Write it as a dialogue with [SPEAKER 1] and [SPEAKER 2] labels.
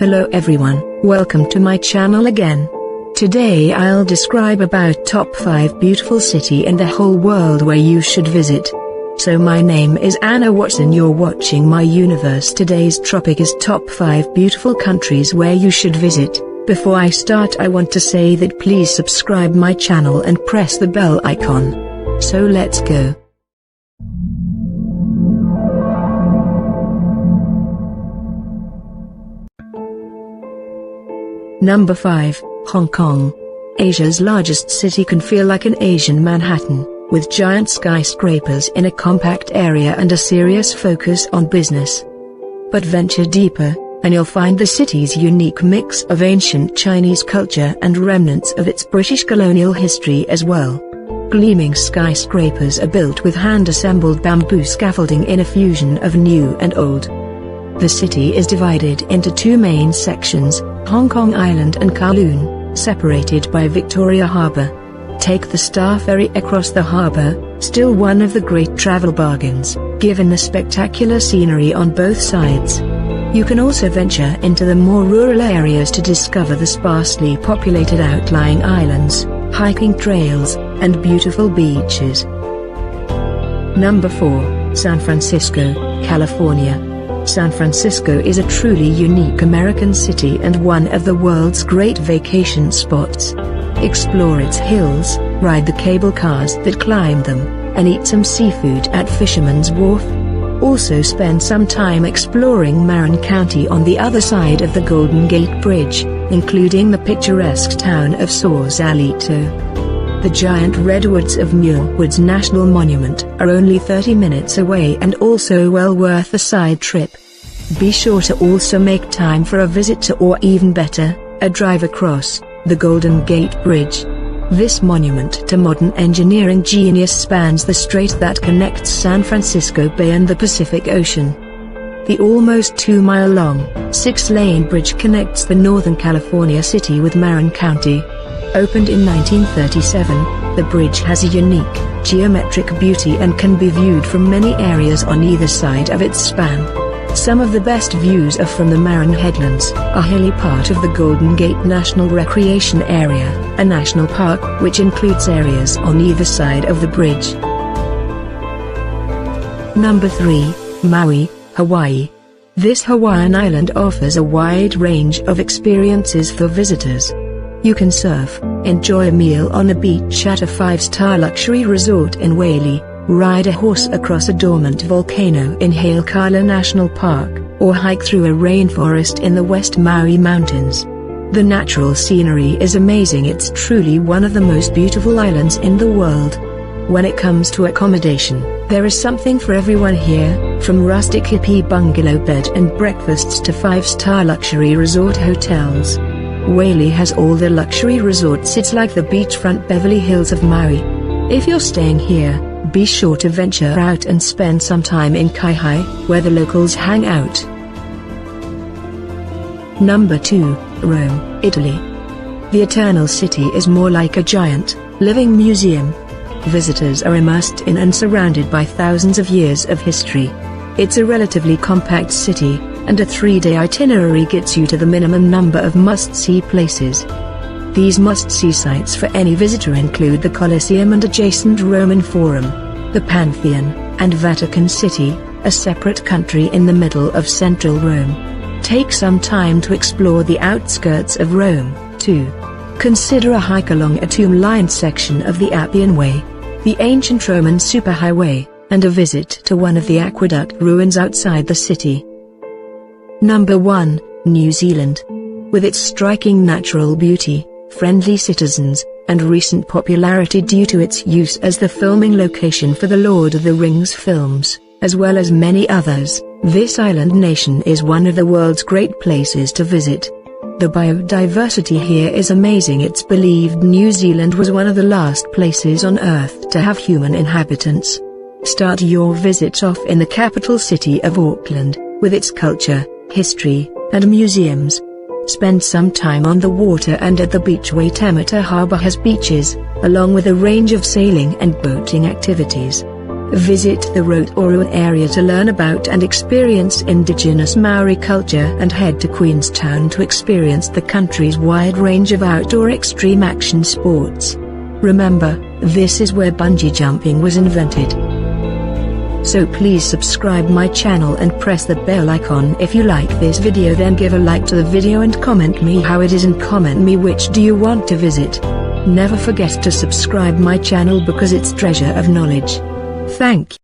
[SPEAKER 1] Hello everyone, welcome to my channel again. Today I'll describe about top 5 beautiful city in the whole world where you should visit. So my name is Anna Watson, you're watching my universe. Today's topic is top 5 beautiful countries where you should visit. Before I start, I want to say that please subscribe my channel and press the bell icon. So let's go. Number 5, Hong Kong. Asia's largest city can feel like an Asian Manhattan, with giant skyscrapers in a compact area and a serious focus on business. But venture deeper, and you'll find the city's unique mix of ancient Chinese culture and remnants of its British colonial history as well. Gleaming skyscrapers are built with hand-assembled bamboo scaffolding in a fusion of new and old. The city is divided into two main sections, Hong Kong Island and Kowloon, separated by Victoria Harbour. Take the Star Ferry across the harbour, still one of the great travel bargains, given the spectacular scenery on both sides. You can also venture into the more rural areas to discover the sparsely populated outlying islands, hiking trails, and beautiful beaches. Number 4, San Francisco, California. San Francisco is a truly unique American city and one of the world's great vacation spots. Explore its hills, ride the cable cars that climb them, and eat some seafood at Fisherman's Wharf. Also spend some time exploring Marin County on the other side of the Golden Gate Bridge, including the picturesque town of Sausalito. The giant redwoods of Muir Woods National Monument are only 30 minutes away and also well worth a side trip. Be sure to also make time for a visit to, or even better, a drive across, the Golden Gate Bridge. This monument to modern engineering genius spans the strait that connects San Francisco Bay and the Pacific Ocean. The almost 2-mile-long, 6-lane bridge connects the Northern California city with Marin County. Opened in 1937, the bridge has a unique, geometric beauty and can be viewed from many areas on either side of its span. Some of the best views are from the Marin Headlands, a hilly part of the Golden Gate National Recreation Area, a national park which includes areas on either side of the bridge. Number 3, Maui, Hawaii. This Hawaiian island offers a wide range of experiences for visitors. You can surf, enjoy a meal on a beach at a 5-star luxury resort in Whaley, ride a horse across a dormant volcano in Hailekala National Park, or hike through a rainforest in the West Maui Mountains. The natural scenery is amazing. It's truly one of the most beautiful islands in the world. When it comes to accommodation, there is something for everyone here, from rustic hippie bungalow bed and breakfasts to 5-star luxury resort hotels. Whaley has all the luxury resorts. It's like the beachfront Beverly Hills of Maui. If you're staying here, be sure to venture out and spend some time in Kaihai, where the locals hang out. Number 2, Rome, Italy. The Eternal City is more like a giant, living museum. Visitors are immersed in and surrounded by thousands of years of history. It's a relatively compact city, and a 3-day itinerary gets you to the minimum number of must-see places. These must-see sites for any visitor include the Colosseum and adjacent Roman Forum, the Pantheon, and Vatican City, a separate country in the middle of central Rome. Take some time to explore the outskirts of Rome, too. Consider a hike along a tomb-lined section of the Appian Way, the ancient Roman superhighway, and a visit to one of the aqueduct ruins outside the city. Number 1, New Zealand. With its striking natural beauty, friendly citizens, and recent popularity due to its use as the filming location for the Lord of the Rings films, as well as many others, this island nation is one of the world's great places to visit. The biodiversity here is amazing. It's believed New Zealand was one of the last places on Earth to have human inhabitants. Start your visit off in the capital city of Auckland, with its culture, history, and museums. Spend some time on the water and at the beach. Waitemata Harbour has beaches, along with a range of sailing and boating activities. Visit the Rotorua area to learn about and experience indigenous Maori culture, and head to Queenstown to experience the country's wide range of outdoor extreme action sports. Remember, this is where bungee jumping was invented. So please subscribe my channel and press the bell icon if you like this video. Then give a like to the video and comment me how it is, and comment me which do you want to visit. Never forget to subscribe my channel because it's treasure of knowledge. Thank you.